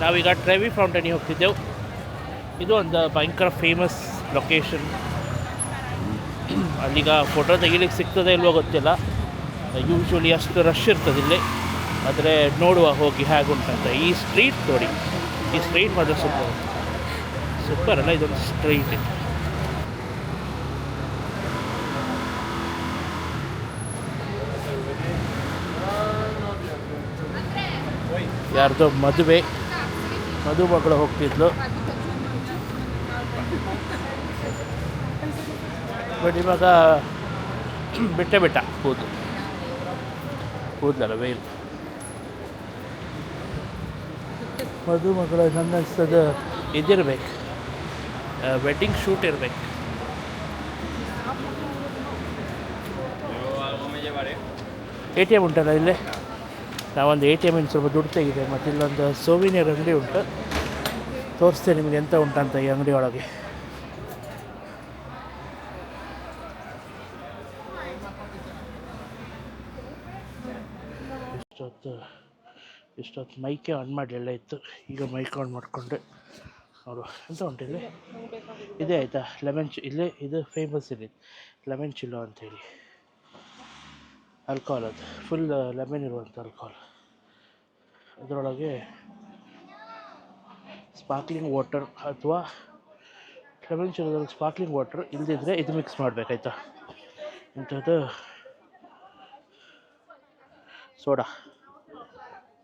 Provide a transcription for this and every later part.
ನಾವೀಗ ಟ್ರೆವಿ ಫೌಂಟೇನಿಗೆ ಹೋಗ್ತಿದ್ದೆವು. ಇದು ಒಂದು ಭಯಂಕರ ಫೇಮಸ್ ಲೊಕೇಶನ್. ಅಲ್ಲಿಗ ಫೋಟೋ ತೆಗಿಲಿಕ್ಕೆ ಸಿಗ್ತದೆ ಇಲ್ವೋ ಗೊತ್ತಿಲ್ಲ. ಯೂಶ್ವಲಿ ಅಷ್ಟು ರಶ್ ಇರ್ತದೆ ಇಲ್ಲಿ. ಆದರೆ ನೋಡುವ ಹೋಗಿ ಹೇಗುಂಟಂತ. ಈ ಸ್ಟ್ರೀಟ್ ನೋಡಿ, ಈ ಸ್ಟ್ರೀಟ್ ಮಾತ್ರ ಸೂಪರ್. ಸೂಪರ್ ಅಲ್ಲ, ಇದೊಂದು ಸ್ಟ್ರೀಟ್. ಯಾರ್ದೋ ಮದುವೆ, ಮದುಮಗಳು ಹೋಗ್ತಿದ್ಲು. ಬಟ್ ಇವಾಗ ಬಿಟ್ಟ ಕೂದಲಲ್ಲ ವೇಲ್. ಮದುಮಗಳು ನನ್ನ ಅನ್ಸ್ತದ ಇದಿರ್ಬೇಕು, ವೆಡ್ಡಿಂಗ್ ಶೂಟ್ ಇರಬೇಕು. ATM ಉಂಟಲ್ಲ ಇಲ್ಲೇ, ನಾವೊಂದು ATM ಇಂದ ಸ್ವಲ್ಪ ದುಡ್ಡು ತೆಗಿದೆ. ಮತ್ತು ಇಲ್ಲೊಂದು ಸೋವಿನಿಯರ್ ಅಂಗಡಿ ಉಂಟು, ತೋರಿಸ್ತೇನೆ ನಿಮಗೆ ಎಂತ ಉಂಟಂತ ಈ ಅಂಗಡಿ ಒಳಗೆ. ಇಷ್ಟೊತ್ತು ಮೈಕೆ ಆನ್ ಮಾಡಲಿಲ್ಲ ಇತ್ತು, ಈಗ ಮೈಕ್ ಆನ್ ಮಾಡಿಕೊಂಡೆ. ಅವರು ಎಂತ ಉಂಟು ಇಲ್ಲಿ, ಇದೇ ಆಯಿತಾ ಇಲ್ಲೇ ಇದು ಫೇಮಸ್ ಇಲ್ಲಿ ಲೆಮನ್ ಚಿಲ್ಲೋ ಅಂಥೇಳಿ. ಆಲ್ಕೋಹಾಲ್, ಅದು ಫುಲ್ ಲೆಮನ್ ಇರುವಂಥ ಆಲ್ಕೋಹಾಲ್. ಅದರೊಳಗೆ ಸ್ಪಾರ್ಕ್ಲಿಂಗ್ ವಾಟರ್ ಅಥವಾ ಲೆಮನ್ ಚಿಲ್ಲೋದ್ರಲ್ಲಿ ಸ್ಪಾರ್ಕ್ಲಿಂಗ್ ವಾಟರ್ ಇಲ್ಲದಿದ್ದರೆ ಇದು ಮಿಕ್ಸ್ ಮಾಡಬೇಕಾಯ್ತಾ. ಇಂಥದ್ದು ಸೋಡಾ,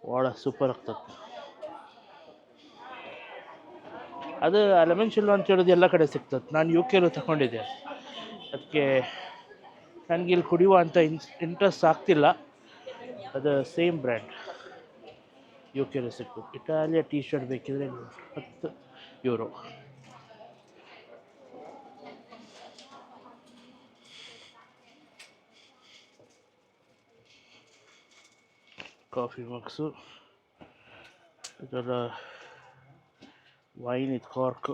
ಭಾಳ ಸೂಪರ್ ಆಗ್ತದೆ ಅದು. ಲೆಮನ್ ಚಿಲ್ಲೋ ಅಂತ ಹೇಳೋದು ಎಲ್ಲ ಕಡೆ ಸಿಗ್ತದೆ. ನಾನು UK ತಗೊಂಡಿದ್ದೆ, ಅದಕ್ಕೆ ನನಗೆ ಇಲ್ಲಿ ಕುಡಿಯುವ ಅಂತ ಇಂಟ್ರೆಸ್ಟ್ ಆಗ್ತಿಲ್ಲ. ಅದು ಸೇಮ್ ಬ್ರ್ಯಾಂಡ್ UK ಸಿಗ್ತದೆ. ಇಟಾಲಿಯ ಟೀ ಶರ್ಟ್ ಬೇಕಿದ್ರೆ €10. ಕಾಫಿ ಮಗ್ಸು, ಇದರ ವೈನ್, ಇದು ಕಾರ್ಕ್.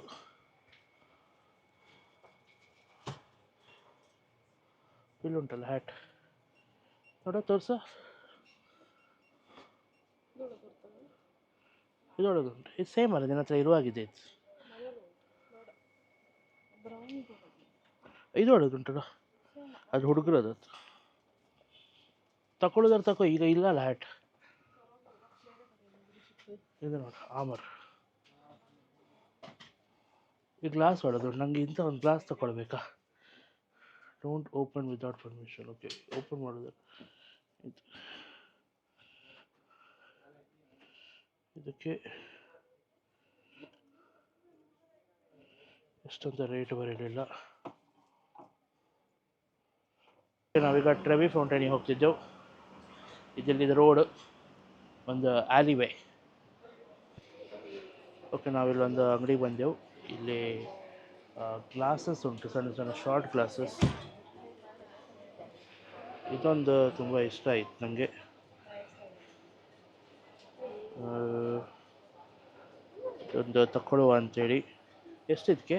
ಇಲ್ಲುಂಟಲ್ಲ ಹ್ಯಾಟ್, ನೋಡ ತೋರ್ಸ, ಇದೊಳಗುಂಟು. ಇದು ಸೇಮ್ ಅಲ್ಲ, ನಿನ್ನ ಹತ್ರ ಇರುವಾಗಿದೆ ಇದು. ಇದೊಳಗುಂಟಲ್ಲ, ಅದು ಹುಡುಗರದು. ತಗೊಳ್ಳೋದಾರು ತಗೋ, ಈಗ ಇಲ್ಲಲ್ಲ ಹ್ಯಾಟ್. ಇದು ನೋಡು ಆಮರ್, ಈ ಗ್ಲಾಸ್ ಹೊಡೆದು ನನಗೆ ಇಂಥ ಒಂದು ಗ್ಲಾಸ್ ತಗೊಳ್ಬೇಕಾ. Don't open without permission. Okay, open ಮಾಡೋದು ಇದು. ಇದಕ್ಕೆ ಎಷ್ಟಂತ ರೇಟ್ ಬರಲಿಲ್ಲ. ನಾವೀಗ ಟ್ರೆವಿ ಫೌಂಟೇನಿಗೆ ಹೋಗ್ತಿದ್ದೆವು. ಇದೆಲ್ಲಿದೆ ರೋಡ್, ಒಂದು ಆಲಿವೇ. ಓಕೆ, ನಾವಿಲ್ಲೊಂದು ಅಂಗಡಿಗೆ ಬಂದೆವು. ಇಲ್ಲಿ ಗ್ಲಾಸಸ್ ಉಂಟು, ಸಣ್ಣ ಸಣ್ಣ ಶಾರ್ಟ್ ಗ್ಲಾಸಸ್. ಇದೊಂದು ತುಂಬ ಇಷ್ಟ ಆಯಿತು ನನಗೆ. ಒಂದು ತಗೊಳ್ಳುವ ಅಂಥೇಳಿ. ಎಷ್ಟಿದಕ್ಕೆ?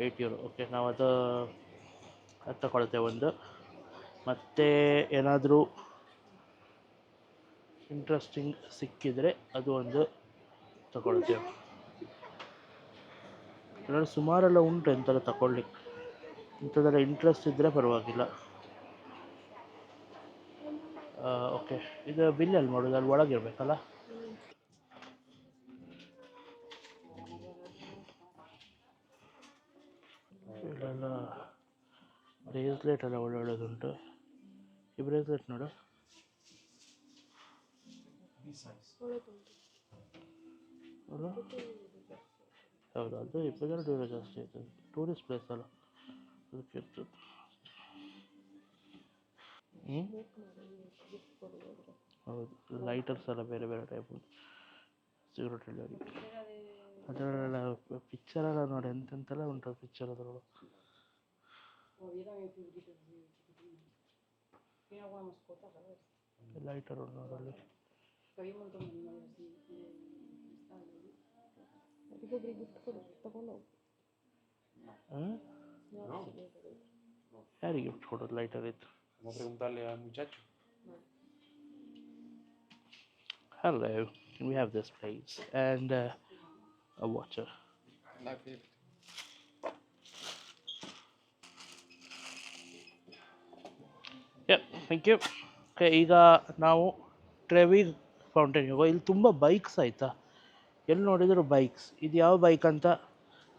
€8. ಓಕೆ, ನಾವು ಅದು ತಗೊಳ್ತೇವೆ ಒಂದು. ಮತ್ತು ಏನಾದರೂ ಇಂಟ್ರೆಸ್ಟಿಂಗ್ ಸಿಕ್ಕಿದರೆ ಅದು ಒಂದು ತಗೊಳ್ತೇವೆ. ಇದರಲ್ಲಿ ಸುಮಾರೆಲ್ಲ ಉಂಟು ಎಂತೆಲ್ಲ ತಗೊಳ್ಲಿಕ್ಕೆ. ಇಂಥದ್ದೆಲ್ಲ ಇಂಟ್ರೆಸ್ಟ್ ಇದ್ದರೆ ಪರವಾಗಿಲ್ಲ. ಓಕೆ, ಇದು ಬಿಲ್ಲಲ್ಲಿ ಮಾಡೋದು, ಅಲ್ಲಿ ಒಳಗಿರಬೇಕಲ್ಲ. ಇಲ್ಲೆಲ್ಲ ಬ್ರೇಸ್ಲೆಟ್ ಎಲ್ಲ ಒಳ್ಳೊಳ್ಳೆದುಂಟು. ಈ ಬ್ರೇಸ್ಲೆಟ್ ನೋಡು, ಹೌದು, ಅದು €22 ಜಾಸ್ತಿ ಆಯ್ತದೆ. ಟೂರಿಸ್ಟ್ ಪ್ಲೇಸ್ ಅಲ್ಲ, ಅದಕ್ಕೆ ಇರ್ತದೆ. ಹೌದು, ಲೈಟರ್ಸ್ ಎಲ್ಲ ಬೇರೆ ಬೇರೆ ಟೈಪ್ ಉಂಟು. ಸಿಗರೇಟ್ ಅಲ್ಲಿ ಅದರಲ್ಲೆಲ್ಲ ಪಿಕ್ಚರೆಲ್ಲ ನೋಡಿ, ಎಂತೆಂತೆಲ್ಲ ಉಂಟು ಪಿಕ್ಚರ್ ಅದರೊಳಗೆ. ಲೈಟರ್ ಉಂಟು ನೋಡಲ್ಲಿ. ಯಾರಿಗೆ ಗಿಫ್ಟ್ ಕೊಡೋದು ಲೈಟರ್ ಇತ್ತು? Hello. We have this place and a water. Yep, thank you. Okay, ಈಗ ನಾವು ಟ್ರೆವಿ ಫೌಂಟೇನ್ ಹೋಗೋ. ಇಲ್ಲಿ ತುಂಬ ಬೈಕ್ಸ್ ಆಯಿತಾ, ಎಲ್ಲಿ ನೋಡಿದ್ರು ಬೈಕ್ಸ್. ಇದು ಯಾವ ಬೈಕ್ ಅಂತ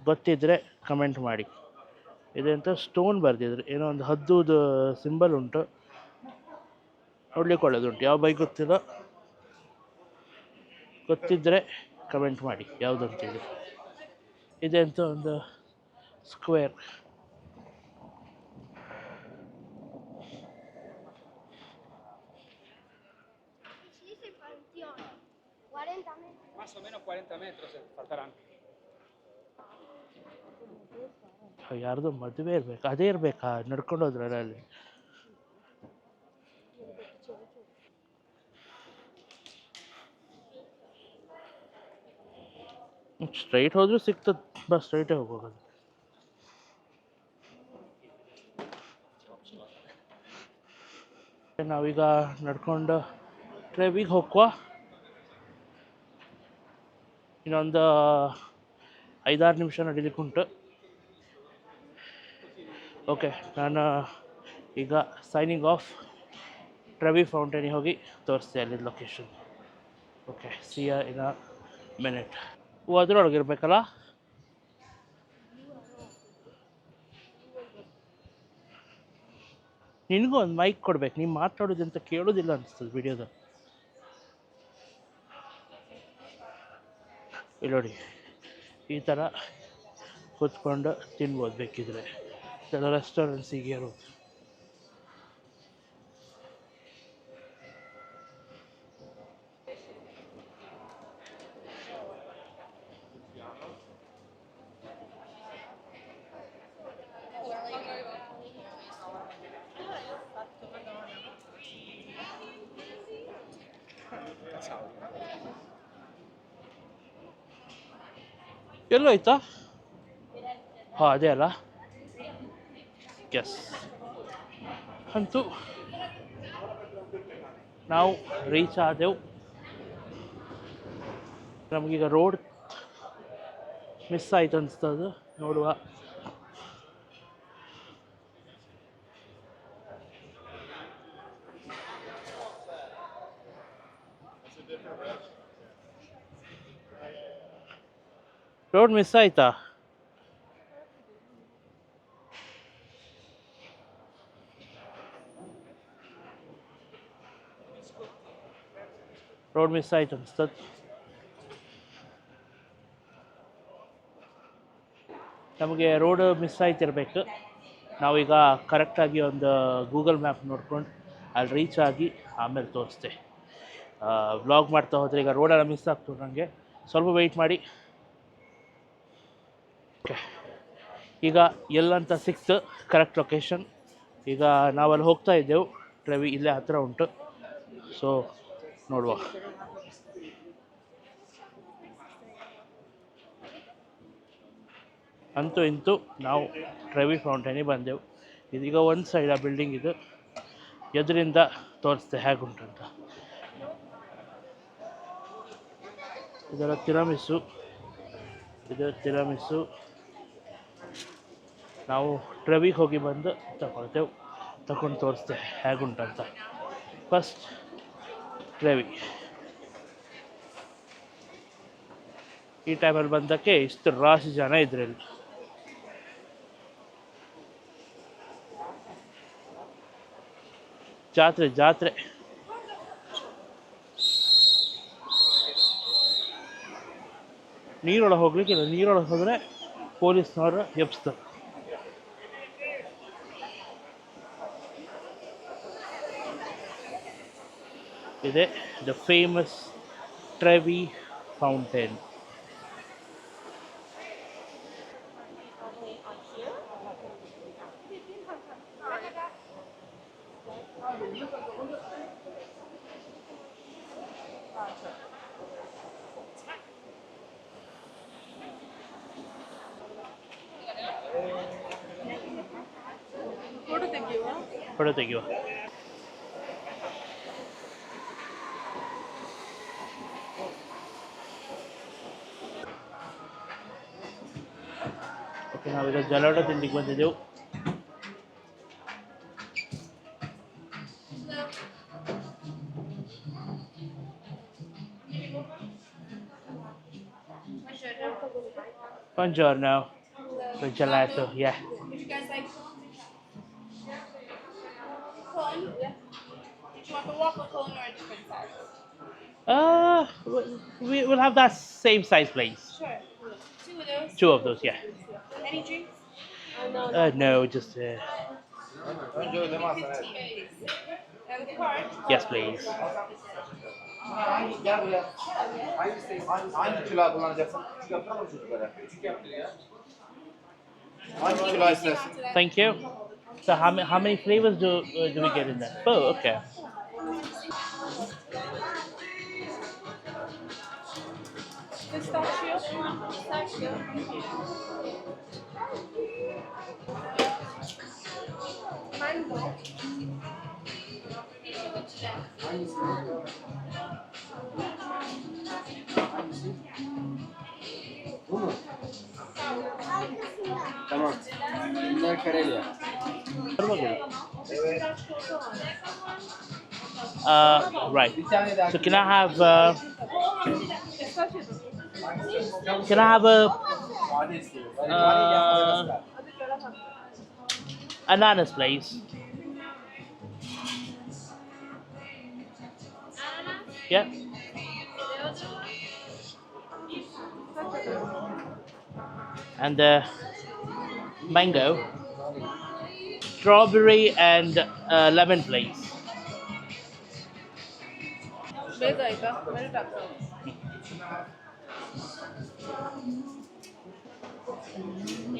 ಗೊತ್ತಿದ್ದರೆ ಕಮೆಂಟ್ ಮಾಡಿ. ಇದೆ ಅಂತ ಸ್ಟೋನ್ ಬರೆದಿದ್ರು, ಏನೋ ಒಂದು ಹದ್ದುದು ಸಿಂಬಲ್ ಉಂಟು, ನೋಡ್ಲಿಕ್ಕೆ ಒಳ್ಳೇದುಂಟು. ಯಾವ ಬೈಕ್ ಗೊತ್ತಿಲ್ಲ, ಗೊತ್ತಿದ್ದರೆ ಕಮೆಂಟ್ ಮಾಡಿ ಯಾವುದು ಅಂತಿದೆ. ಇದೆ ಅಂತ ಒಂದು square. Más o menos 40 metros faltarán. ಯಾರ್ದು ಮದುವೆ ಇರಬೇಕು, ಅದೇ ಇರಬೇಕಾ ನಡ್ಕೊಂಡು ಹೋದ್ರೆ ಅಲ್ಲಿ. ಸ್ಟ್ರೈಟ್ ಹೋದ್ರೂ ಸಿಗ್ತದೆ, ಬಸ್ ಸ್ಟ್ರೈಟೇ ಹೋಗೋದು. ನಾವೀಗ ನಡ್ಕೊಂಡು ಟ್ರೆವಿಗೆ ಹೋಗ್ವ. ಇನ್ನೊಂದು 5-6 ನಿಮಿಷ ನಡೀಲಿಕ್ಕುಂಟು. ಓಕೆ, ನಾನು ಈಗ ಸೈನಿಂಗ್ ಆಫ್. ಟ್ರೆವಿ ಫೌಂಟೇನಿಗೆ ಹೋಗಿ ತೋರಿಸ್ತೆ ಅಲ್ಲಿದ್ದು location. Okay, see you in a minute. ಅದ್ರೊಳಗೆ ಇರಬೇಕಲ್ಲ. ನಿನಗೂ ಒಂದು ಮೈಕ್ ಕೊಡ್ಬೇಕು, ನೀನು ಮಾತಾಡೋದಂತ ಕೇಳೋದಿಲ್ಲ ಅನಿಸ್ತದೆ ವಿಡಿಯೋದ. ಇಲ್ಲಿ ನೋಡಿ, ಈ ಥರ ಕೂತ್ಕೊಂಡು ತಿನ್ಬೋದು ಬೇಕಿದ್ರೆ. ಇದೆಲ್ಲ ರೆಸ್ಟೋರೆಂಟ್ಸಿಗೆ ಇರೋದು. ಎಲ್ಲೋ ಆಯ್ತಾ? ಹಾಂ, ಅದೇ ಅಲ್ಲ. ಎಸ್, ಅಂತೂ ನಾವು ರೀಚ್ ಆದೆವು. ನಮಗೀಗ ರೋಡ್ ಮಿಸ್ ಆಯ್ತು ಅನಿಸ್ತದೆ, ನೋಡುವ. ರೋಡ್ ಮಿಸ್ ಆಯ್ತಾ? ರೋಡ್ ಮಿಸ್ ಆಯ್ತು ಅನಿಸ್ತದೆ. ನಮಗೆ ರೋಡ್ ಮಿಸ್ ಆಯ್ತಿರ್ಬೇಕು. ನಾವೀಗ ಕರೆಕ್ಟಾಗಿ ಒಂದು ಗೂಗಲ್ ಮ್ಯಾಪ್ ನೋಡ್ಕೊಂಡು ಅಲ್ಲಿ ರೀಚ್ ಆಗಿ ಆಮೇಲೆ ತೋರಿಸ್ತೆ. ವ್ಲಾಗ್ ಮಾಡ್ತಾ ಹೋದರೆ ಈಗ ರೋಡೆಲ್ಲ ಮಿಸ್ ಆಗ್ತದೆ ನನಗೆ. ಸ್ವಲ್ಪ ವೆಯ್ಟ್ ಮಾಡಿ. ಓಕೆ, ಈಗ ಎಲ್ಲಂತ ಸಿಕ್ತು ಕರೆಕ್ಟ್ ಲೊಕೇಶನ್. ಈಗ ನಾವಲ್ಲಿ ಹೋಗ್ತಾ ಇದ್ದೆವು. ಟ್ರೆವಿ ಇಲ್ಲೇ ಹತ್ತಿರ ಉಂಟು, ಸೊ ನೋಡುವ. ಅಂತೂ ಇಂತೂ ನಾವು ಟ್ರೆವಿ ಫೌಂಟೇನಿಗೆ ಬಂದೆವು. ಇದೀಗ ಒಂದು ಸೈಡ್ ಆ ಬಿಲ್ಡಿಂಗ್ ಇದು, ಎದುರಿಂದ ತೋರಿಸ್ತೆ ಹೇಗುಂಟಂತ. ಇದರ ತಿರಾಮಿಸು, ಇದು ತಿರಾಮಿಸು. ನಾವು ಟ್ರೆವಿಗೆ ಹೋಗಿ ಬಂದು ತಗೊಂಡು ತೋರಿಸ್ತೆ ಹೇಗುಂಟಂತ. First Trevi. ಈ ಟೈಮಲ್ಲಿ ಬಂದಕ್ಕೆ ಇಷ್ಟು ರಾಶಿ ಜನ ಇದ್ರಲ್ಲಿ. ಜಾತ್ರೆ ಜಾತ್ರೆ. ನೀರೊಳಗೆ ಹೋಗ್ಲಿಕ್ಕಿಲ್ಲ, ನೀರೊಳಗೆ ಹೋದರೆ ಪೊಲೀಸ್ನವರು ಎಬ್ಸ್ತಾರೆ. ಇದೆ the famous Trevi fountain. Photo ತೆಗೆಯುವ. ನಾವೀಗ ಜಲಾಟೋ ತಿಂಡಿಗೆ ಬಂದಿದ್ದೆವು. Buongiorno. The gelato, yeah. Would you guys like cone? Yeah. Did you want the waffle cone or a different size? We will have that same size, please. Sure. Two of those. Two of those, yeah. Any drinks? No, just 15, please. Have a card. yes, please. Hangi gel buraya. Hangi kilo kullanacaksın? Küçük yaptırır mı çocuklara? Küçük yaptır ya. Hangi kilo istersin? Thank you. So how many flavors do we get in that? Oh, okay. Pistachio. Pistachio. Mango. Bu mu? Tamam. Bunlar kareli. Evet. Right. Bir tane daha. So can I have Vade istiyor. Vade yapması lazım. ananas, please? Yeah. And mango, strawberry, and lemon, please.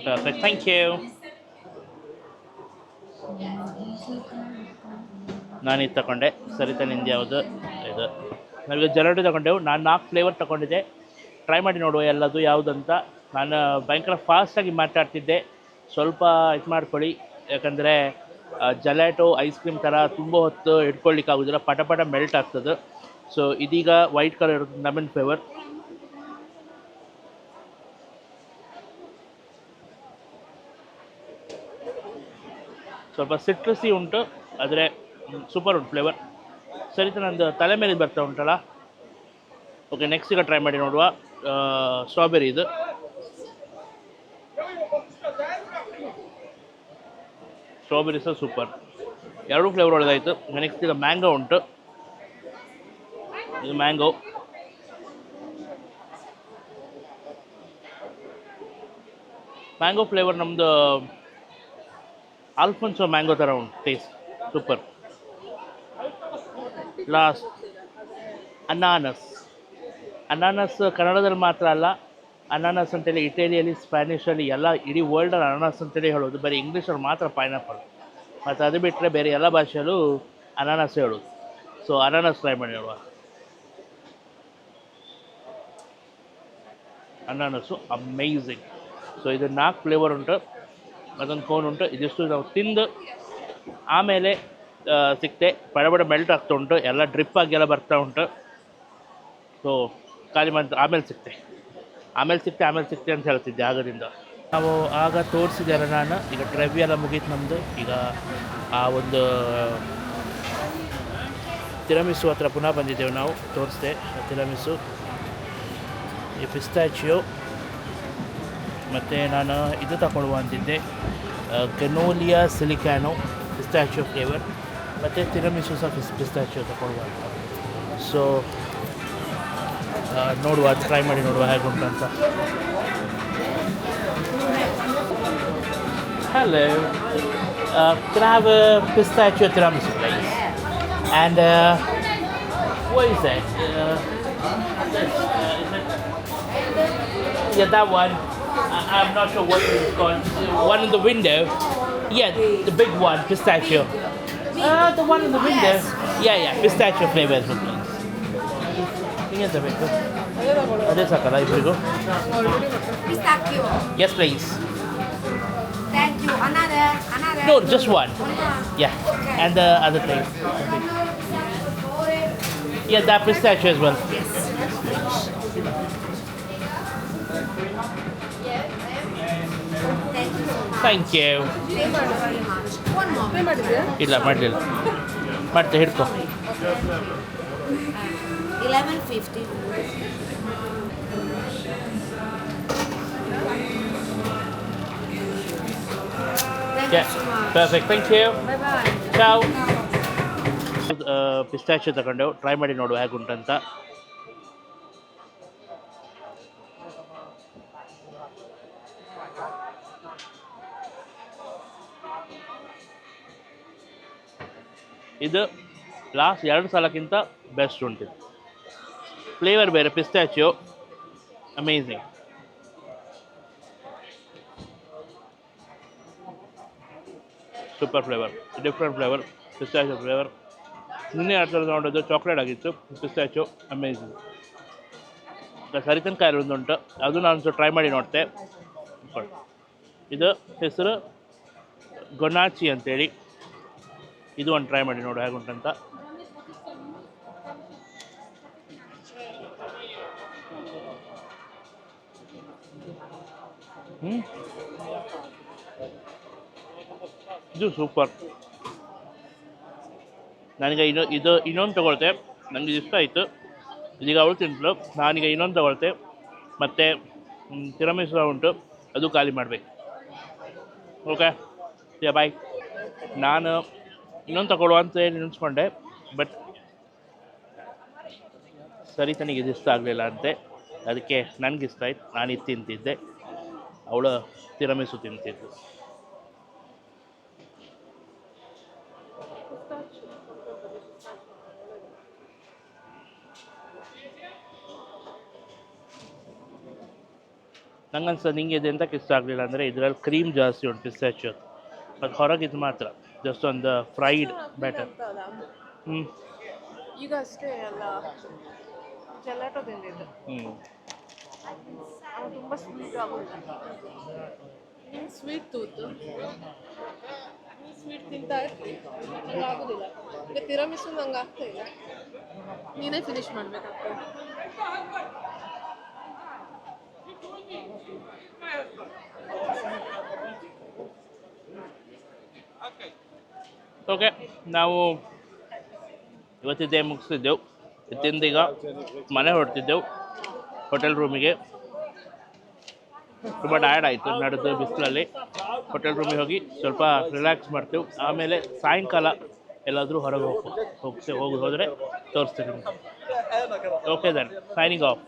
Perfect. Thank you. ನಾನಿದು ತಗೊಂಡೆ, ಸರಿತಾ ನಿಂದು ಯಾವುದು ಇದು? ನಾವೀಗ ಜಲಾಟೋ ತಗೊಂಡೆವು. ನಾನು 4 flavour ತಗೊಂಡಿದ್ದೆ. Try ಮಾಡಿ ನೋಡುವ ಎಲ್ಲದು ಯಾವುದಂತ. ನಾನು ಭಯಂಕರ ಫಾಸ್ಟಾಗಿ ಮಾತಾಡ್ತಿದ್ದೆ, ಸ್ವಲ್ಪ ಇದು ಮಾಡ್ಕೊಳ್ಳಿ. ಯಾಕಂದರೆ ಜಲಾಟೋ ಐಸ್ ಕ್ರೀಮ್ ಥರ ತುಂಬ ಹೊತ್ತು ಇಟ್ಕೊಳ್ಳಿಕ್ಕಾಗೋದಿಲ್ಲ, ಪಟ ಪಟ ಮೆಲ್ಟ್ ಆಗ್ತದೆ. ಸೊ ಇದೀಗ ವೈಟ್ ಕಲರ್ ಇರೋದು ಲೆಮನ್ ಫ್ಲೇವರ್. ಸ್ವಲ್ಪ ಸಿಟ್ರಸಿ ಉಂಟು, ಆದರೆ ಸೂಪರ್ ಉಂಟು ಫ್ಲೇವರ್. ಸರಿತಾ ನಂದು ತಲೆ ಮೇಲೆ ಬರ್ತಾ ಉಂಟಲ್ಲ. ಓಕೆ, ನೆಕ್ಸ್ಟ್ ಈಗ ಟ್ರೈ ಮಾಡಿ ನೋಡುವ ಸ್ಟ್ರಾಬೆರಿ. ಇದು ಸ್ಟ್ರಾಬೆರಿ ಸಹ ಸೂಪರ್, ಎರಡೂ ಫ್ಲೇವರ್ ಒಳ್ಳೆದಾಯಿತು. ನೆಕ್ಸ್ಟ್ ಈಗ ಮ್ಯಾಂಗೋ ಉಂಟು. ಇದು ಮ್ಯಾಂಗೋ. ಮ್ಯಾಂಗೋ ಫ್ಲೇವರ್ ನಮ್ಮದು ಆಲ್ಫೋನ್ಸೋ ಮ್ಯಾಂಗೋ ಥರ ಉಂಟು, ಟೇಸ್ಟ್ ಸೂಪರ್. ಲಾಸ್ಟ್ ಅನಾನಸ್. ಅನಾನಸ್ ಕನ್ನಡದಲ್ಲಿ ಮಾತ್ರ ಅಲ್ಲ, ಅನಾನಸ್ ಅಂತೇಳಿ ಇಟಲಿಯಲ್ಲಿ, ಸ್ಪ್ಯಾನಿಷಲ್ಲಿ ಎಲ್ಲ ಇಡೀ ವರ್ಲ್ಡಲ್ಲಿ ಅನಾನಸ್ ಅಂತೇಳಿ ಹೇಳೋದು. ಬರೀ ಇಂಗ್ಲೀಷಲ್ಲಿ ಮಾತ್ರ ಪೈನಾಪಲ್, ಮತ್ತು ಅದು ಬಿಟ್ಟರೆ ಬೇರೆ ಎಲ್ಲ ಭಾಷೆಯಲ್ಲೂ ಅನಾನಸ್ ಹೇಳೋದು. ಸೊ ಅನಾನಸ್ ಟ್ರೈ ಮಾಡಿ ನೋಡುವ. ಅನಾನಸ್ಸು ಅಮೇಝಿಂಗ್. ಸೊ ಇದು 4 ಫ್ಲೇವರ್ ಉಂಟು, ಅದೊಂದು ಕೋನ್ ಉಂಟು. ಇದಿಷ್ಟು ನಾವು ತಿಂದು ಆಮೇಲೆ ಸಿಕ್ತೆ. ಬಡ ಮೆಲ್ಟ್ ಆಗ್ತಾ ಉಂಟು, ಎಲ್ಲ ಡ್ರಿಪ್ ಆಗಿ ಎಲ್ಲ ಬರ್ತಾ ಉಂಟು. ಸೊ ಖಾಲಿ ಮಾಡಿ ಆಮೇಲೆ ಸಿಕ್ತೆ ಅಂತ ಹೇಳ್ತಿದ್ದೆ ಆಗದಿಂದ. ನಾವು ಆಗ ತೋರಿಸಿದ್ದೆಲ್ಲ ನಾನು. ಈಗ ಡ್ರೈವ್ ಎಲ್ಲ ಮುಗೀತು ನಮ್ಮದು. ಈಗ ಆ ಒಂದು ತಿರಮಿಸು ಹತ್ರ ಪುನಃ ಬಂದಿದ್ದೇವೆ ನಾವು. ತೋರಿಸ್ದೆ ತಿರಮಿಸು, ಈ ಪಿಸ್ತಾಚಿಯೋ, ಮತ್ತು ನಾನು ಇದು ತಗೊಳ್ಳುವ ಅಂತಿದ್ದೆ, ಕೆನೋಲಿಯಾ ಸಿಲಿಕ್ಯಾನೋ ಪಿಸ್ತಾಚಿಯೋ ಫ್ಲೇವರ್, ಮತ್ತು ತಿರಮಿಸು ಸಹ ಪಿಸ್ತಾಚಿಯೋ ತಗೊಳ್ಳುವ ಅಂತ. ಸೊ ನೋಡುವ, ಟ್ರೈ ಮಾಡಿ ನೋಡುವ ಹೇಗುಂಟು ಅಂತ. Hello, can I have a pistachio tiramisu, please? And what is that? Yeah, that one. I'm not sure what it's called. One in the window. Yeah, the big one, pistachio. The one in the window. Yeah, pistachio flavor as well, please. Ingenತ ಬೇಕು? ಅದೇ ಸಾಕಲ್ಲ ಇಬ್ಬರಿಗೂ? Pistachio. Yes, please. Thank you. Another. No, just one. Yeah, and the other thing. Yeah, that pistachio as well. Thank thank you. ಇಲ್ಲ ಮಾಡಲಿಲ್ಲ, ಮಾಡ್ತೆ ಹಿಡ್ಕೊ. 11.50. Thank you so much. Perfect, thank you. Bye bye. Ciao. Pistachio ತಗೊಂಡೆವು, try ಮಾಡಿ ನೋಡು ಹೇಗುಂಟಂತ. ಇದು last 2 ಸಲಕ್ಕಿಂತ ಬೆಸ್ಟ್ ಉಂಟು. ಫ್ಲೇವರ್ ಬೇರೆ, pistachio amazing. Super flavour, different flavour, pistachio flavour. ನಿನ್ನೆ 2 ಸಲ ತಗೊಂಡದ್ದು ಚಾಕ್ಲೇಟ್ ಆಗಿತ್ತು, ಪಿಸ್ತಾಚಿಯೋ ಅಮೇಝಿಂಗ್. ಸರಿತನಕಾಯಿ ಒಂದುಂಟು, ಅದು ನಾನು ಟ್ರೈ ಮಾಡಿ ನೋಡ್ತೆ. ಇದು ಹೆಸರು ಗೊನಾಚಿ ಅಂತೇಳಿ. ಇದು ಒಂದು ಟ್ರೈ ಮಾಡಿ ನೋಡು ಹೇಗುಂಟಂತ. ಇದು ಸೂಪರ್. ನನಗೆ ಇನ್ನೊಂದು ತಗೊಳ್ತೆ, ನನಗೆ ಇಷ್ಟ ಆಯಿತು. ಇದೀಗ ಅವಳು ತಿಂತಳು, ನಾನೀಗ ಇನ್ನೊಂದು ತಗೊಳ್ತೆ. ಮತ್ತು ತಿರಮಿಸು ಉಂಟು, ಅದು ಖಾಲಿ ಮಾಡಬೇಕು. ಓಕೆ, ಬಾಯ್. ನಾನು ಇನ್ನೊಂದು ತಗೊಳ್ಳುವ ಅಂತ ಹೇಳಿ ನೆನೆಸ್ಕೊಂಡೆ, ಬಟ್ ಸರಿತನಿಗೆ ಇದು ಇಷ್ಟ ಆಗಲಿಲ್ಲ ಅಂತೆ. ಅದಕ್ಕೆ ನನಗೆ ಇಷ್ಟ ಆಯ್ತು, ನಾನು ಇದು ತಿಂತಿದ್ದೆ, ಅವಳು ತಿರಮಿಸು ತಿಂತಿದ್ದು. ನಂಗನ್ಸ ನಿಂಗೆ ಇದು ಎಂತಕ್ಕೆ ಇಷ್ಟ ಆಗಲಿಲ್ಲ ಅಂದರೆ ಇದರಲ್ಲಿ ಕ್ರೀಮ್ ಜಾಸ್ತಿ ಉಂಟು ಪಿಸ್ತಾಚಿಯೋದು. ಅದು ಹೊರಗಿದ್ದು ಮಾತ್ರ ಜಸ್ಟ್ ಒಂದು ಫ್ರೈಡ್ ಬ್ಯಾಟರ್. ಈಗ ಅಷ್ಟೇ ಅಲ್ಲ, ಜೆಲಾಟೋ ತಿಂದಿದ್ದು. ಅದು ತುಂಬ ಸ್ವೀಟ್ ಆಗುತ್ತೆ. ನೀನು ಸ್ವೀಟ್ ತೂತು, ನೀನು ಸ್ವೀಟ್ ತಿಂತಾ ಇರ್ತೀನಿ, ನಂಗೆ ಆಗೋದಿಲ್ಲ. ಈಗ ತಿರಮಿಸು ನಂಗೆ ಆಗ್ತಾ ಇಲ್ಲ, ನೀನೇ ಫಿನಿಶ್ ಮಾಡಬೇಕಾಗ್ತದೆ. ಓಕೆ, ನಾವು ಇವತ್ತಿದ್ದೇ ಮುಗಿಸ್ತಿದ್ದೆವು. ತಿಂದೀಗ ಮನೆ ಹೊರಡ್ತಿದ್ದೆವು ಹೋಟೆಲ್ ರೂಮಿಗೆ. ತುಂಬ ಟಯರ್ಡ್ ಆಯಿತು ನಡೆದು ಬಿಸಿಲಲ್ಲಿ. ಹೋಟೆಲ್ ರೂಮಿಗೆ ಹೋಗಿ ಸ್ವಲ್ಪ ರಿಲ್ಯಾಕ್ಸ್ ಮಾಡ್ತೇವೆ. ಆಮೇಲೆ ಸಾಯಂಕಾಲ ಎಲ್ಲಾದರೂ ಹೊರಗೆ ಹೋದರೆ ತೋರಿಸ್ತೀನಿ. Okay then, signing of.